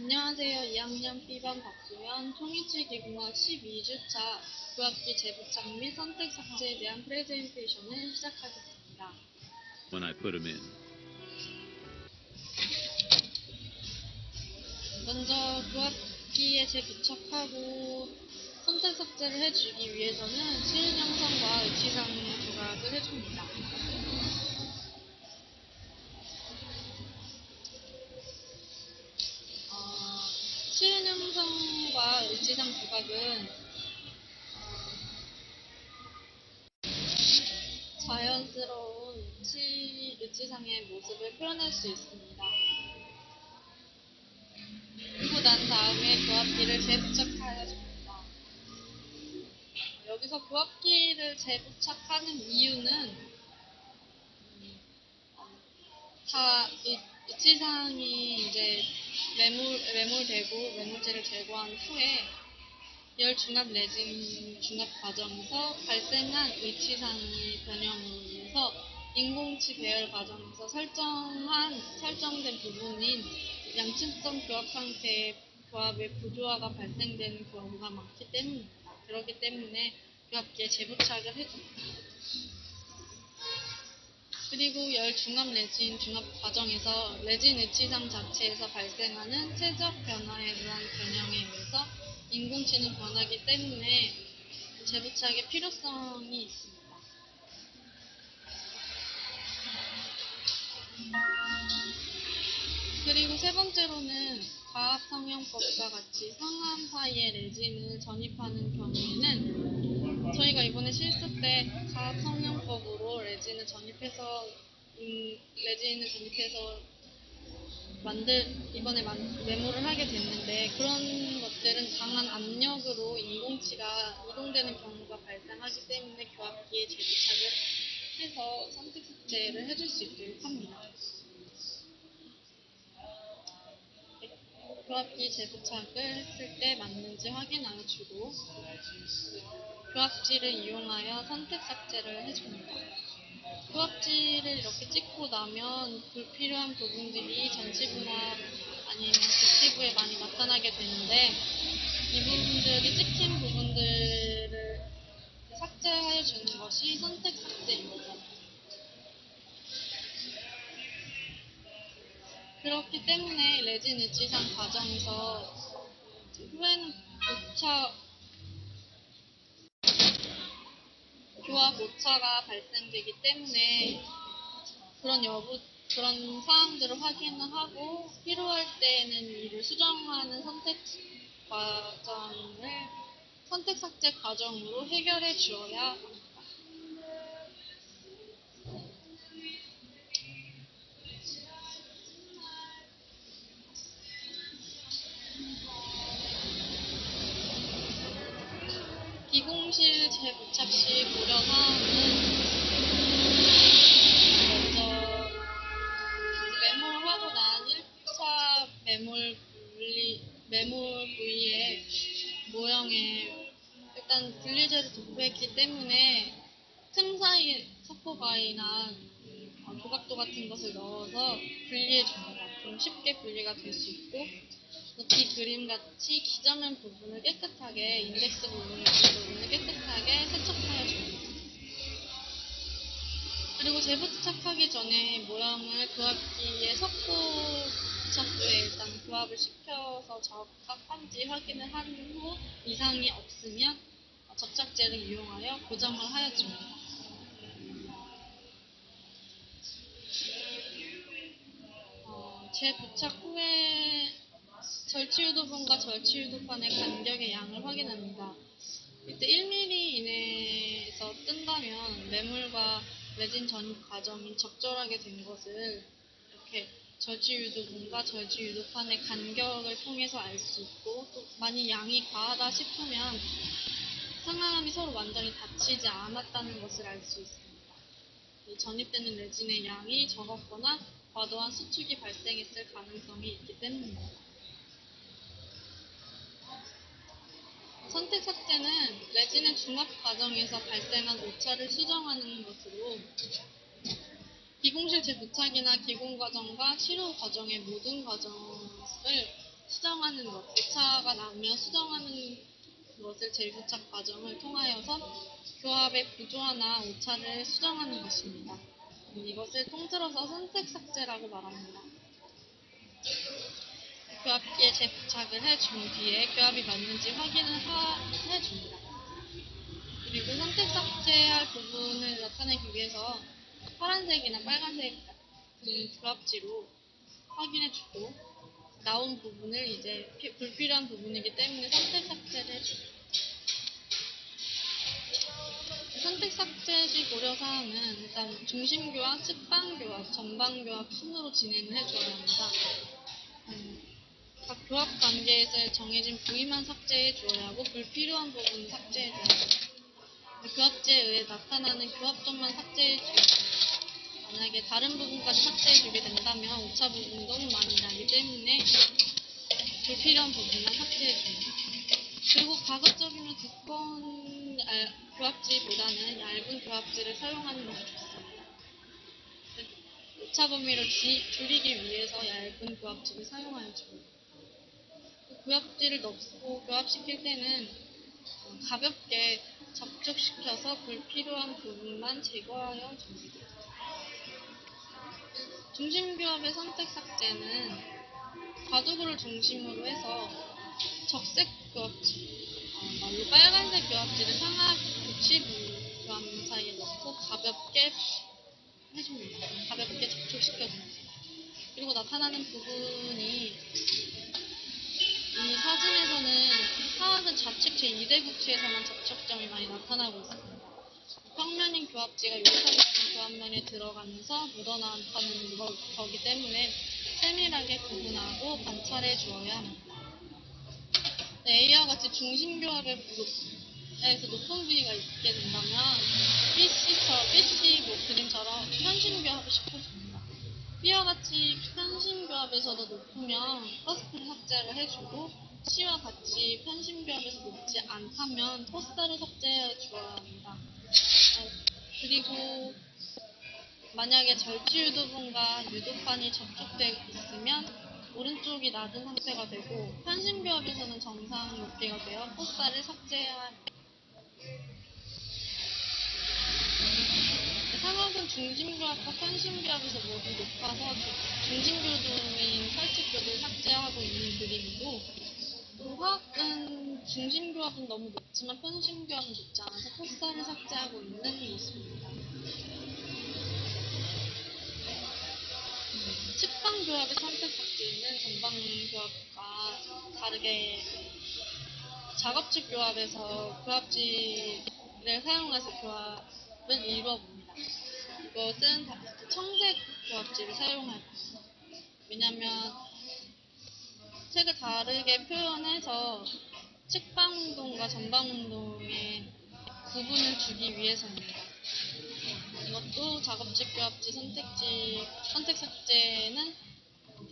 안녕하세요. 2학년 B반 박소연, 통일치기공학 12주차 구학기 재부착 및 선택 삭제에 대한 프레젠테이션을 시작하겠습니다. when I put them in. 먼저 구학기에 재부착하고 선택 삭제를 해주기 위해서는 시은 형성과 의치상 조각을 해줍니다. 시은 형성과 의치상 조각은 자연스러운 의치상의 모습을 표현할 수 있습니다. 그리고 난 다음에 구합기를 재부착해야 됩니다. 여기서 구합기를 재부착하는 이유는 다 의치상이 이제 매몰되고 매몰제를 제거한 후에 열 중합 레진 중합 과정에서 발생한 의치상의 변형으로 인해서 인공치 배열 과정에서 설정된 부분인 양층성 교합 상태의 교합의 부조화가 발생되는 경우가 많기 때문입니다. 그렇기 때문에 교합기에 재부착을 해줍니다. 그리고 열 중합 레진 중합 과정에서 레진 의치상 자체에서 발생하는 체적 변화에 대한 변형에 의해서 인공치는 변하기 때문에 재부착의 필요성이 있습니다. 그리고 세 번째로는 과합성형법과 같이 상암 사이에 레진을 전입하는 경우에는 저희가 이번에 실습 때 과합성형법으로 레진을 전입해서 이번에 메모를 하게 됐는데, 그런 것들은 강한 압력으로 인공치가 이동되는 경우가 발생하기 때문에 교합기에 재부착을 해서 선택 삭제를 해줄 수 있도록 합니다. 교합기 재부착을 했을 때 맞는지 확인하여 주고 교합지를 이용하여 선택 삭제를 해줍니다. 교합지를 이렇게 찍고 나면 불필요한 부분들이 전치부나 아니면 객치부에 많이 나타나게 되는데, 이 부분들이 찍힌 부분들을 삭제해 주는 것이 선택 삭제입니다. 그렇기 때문에 레진 의치상 과정에서 후에는 교합 오차가 발생되기 때문에 그런 사항들을 확인을 하고 필요할 때에는 이를 수정하는 선택 삭제 과정으로 해결해 주어야 합니다. 비공실 재부착 시 고려사항은 먼저 매몰 하고 난 1차 매몰 부위의 모형에 일단 분리제를 도포했기 때문에 틈 사이에 섞어가이나 조각도 같은 것을 넣어서 분리해줍니다. 그럼 쉽게 분리가 될 수 있고, 이 그림같이 기저면 부분을 깨끗하게, 인덱스 부분을 깨끗하게 세척하여 줍니다. 그리고 재부착하기 전에 모형을 교합기에 섞고 부착부에 일단 교합을 시켜서 적합한지 확인을 한 후 이상이 없으면 접착제를 이용하여 고정을 하여 줍니다. 재부착 후에 절취유도분과 절취유도판의 간격의 양을 확인합니다. 이때 1mm 이내에서 뜬다면 매물과 레진 전입 과정이 적절하게 된 것을 이렇게 절취유도분과 절취유도판의 간격을 통해서 알 수 있고, 또 만약 양이 과하다 싶으면 상하함이 서로 완전히 닫히지 않았다는 것을 알 수 있습니다. 전입되는 레진의 양이 적었거나 과도한 수축이 발생했을 가능성이 있기 때문입니다. 선택 삭제는 레진의 중합 과정에서 발생한 오차를 수정하는 것으로 비공실 재부착이나 기공 과정과 치료 과정의 모든 과정을 수정하는 것, 오차가 나면 수정하는 것을 재부착 과정을 통하여서 교합의 구조화나 오차를 수정하는 것입니다. 이것을 통틀어서 선택 삭제라고 말합니다. 교합기에 재부착을 해준 뒤에 교합이 맞는지 확인을 해줍니다. 그리고 선택 삭제할 부분을 나타내기 위해서 파란색이나 빨간색 같은 교합지로 확인해주고 나온 부분을 이제 불필요한 부분이기 때문에 선택 삭제를 해줍니다. 선택 삭제 시 고려사항은 일단 중심교합, 측방교합, 전방교합 순으로 진행을 해줘야 합니다. 각 교합 관계에서 정해진 부위만 삭제해 주어야 하고 불필요한 부분은 삭제해 줘야 합니다. 교합지에 의해 나타나는 교합점만 삭제해 주고 만약에 다른 부분까지 삭제해 주게 된다면 오차 부분이 너무 많이 나기 때문에 불필요한 부분만 삭제해 줍니다. 그리고 가급적이면 두꺼운 교합지보다는 얇은 교합지를 사용하는 것이 좋습니다. 오차 범위를 줄이기 위해서 얇은 교합지를 사용하여 줍니다. 교합지를 넣고 교합시킬 때는 가볍게 접촉시켜서 불필요한 부분만 제거하여 줍니다. 중심교합의 선택 삭제는 과두구를 중심으로 해서 적색 교합지, 말로 빨간색 교합지를 상하 붙이부 교합 사이에 넣고 가볍게 해줍니다. 가볍게 접촉시켜줍니다. 그리고 나타나는 부분이 이 사진에서는 화학은 좌측 제2대국치에서만 접촉점이 많이 나타나고 있습니다. 평면인 교합지가 요철이 있는 교합면에 들어가면서 묻어나가는 거기 때문에 세밀하게 구분하고 관찰해 주어야 합니다. A와 같이 중심교합의 부분에서 높은 부위가 있게 된다면 BC 그림처럼 편심교합을 시켜줍니다. B와 같이 편심교합에서도 높으면 퍼스트를 삭제를 해주고 C와 같이 편심교합에서 높지 않다면 포스터를 삭제해 주어야 합니다. 그리고 만약에 절취유도분과 유도판이 접촉되어 있으면 오른쪽이 낮은 상태가 되고 편심교합에서는 정상 높이가 되어 포스터를 삭제해야 합니다. 상악은 중심교합과 편심교합에서 모두 높아서 중심교도인 설치교도를 삭제하고 있는 그림이고 화학은 중심교합은 너무 높지만 편심교합은 높지 않아서 포스터를 삭제하고 있는 모습입니다. 측방교합의 선택 삭제는 전방교합과 다르게 작업측 교합에서 교합지를 사용해서 교합을 이루어봅니다. 이것은 청색 교합지를 사용할 겁니다. 왜냐하면 색을 다르게 표현해서 측방운동과 전방운동의 구분을 주기 위해서입니다. 이것도 작업측 교합지 선택 삭제는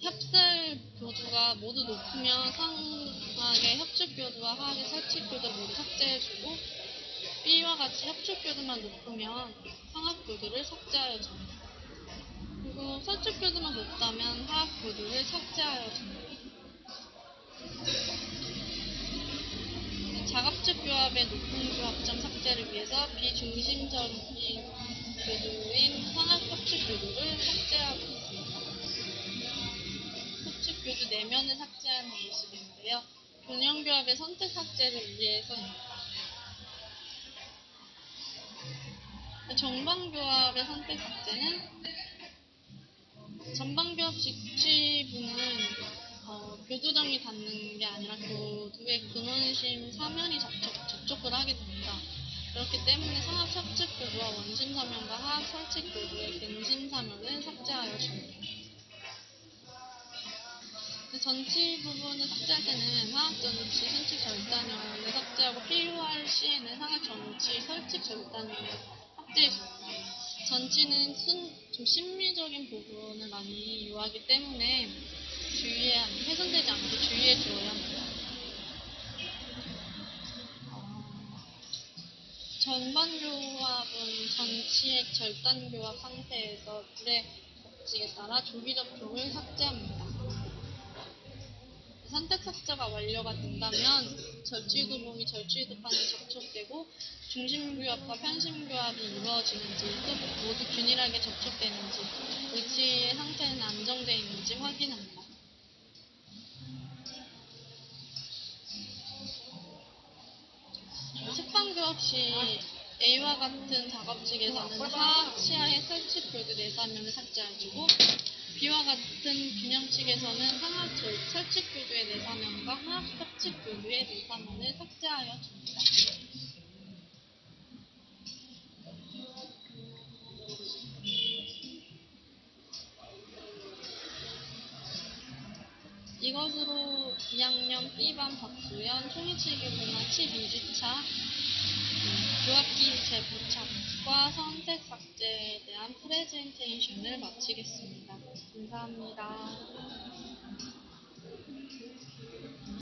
합설 교두가 모두 높으면 상하게 협축 교두와 하하게 설치 교두를 모두 삭제해주고 B와 같이 협축 교두만 높으면 상합 교두를 삭제하여 줍니다. 그리고 설축 교두만 높다면 하합 교두를 삭제하여 줍니다. 작업측 교합의 높은 교합점 삭제를 위해서 비중심적인 교두인 상합 협축 교두를 삭제하고 있습니다. 협축 교두 내면을 삭제하는 모습인데요. 균형교합의 선택 삭제를 위해서입니다. 정방교합의 선택 삭제는 전방교합 직취부는 교두점이 닿는 게 아니라 교두의 근원심 사면이 접촉을 하게 됩니다. 그렇기 때문에 상합 협측 교두와 원심 사면과 하합 설칙 교두의 근심 사면을 삭제하여 줍니다. 전치 부분을 삭제할 때는 화학 전치, 선칙 절단면을 삭제하고 필요할 시에는 상합 전치, 설칙 절단면을 삭제해줍니다. 전치는 좀 심미적인 부분을 많이 요하기 때문에 훼손되지 않게 주의해 주어야 합니다. 전반교합은 전치의 절단교합 상태에서 불의 법칙에 따라 조기 접촉을 삭제합니다. 선택 삭제가 완료가 된다면 절취유도봉이 절취유도판에 접촉되고 중심교합과 편심교합이 이루어지는지 또 모두 균일하게 접촉되는지 물질의 상태는 안정되어 있는지 확인합니다. 색방교합 시 A와 같은 작업직에서는 하악 치하의 설치표드 내사면을 삭제해주고 B와 같은 균형칙에서는 하악 설치표드의 내사면과 하악 협치표드의 내사면을 삭제하여 줍니다. 이것으로 2학년 B반 박소연 총이치기공학 12주차 교합기 재부착과 선택 삭제에 대한 프레젠테이션을 마치겠습니다. 감사합니다.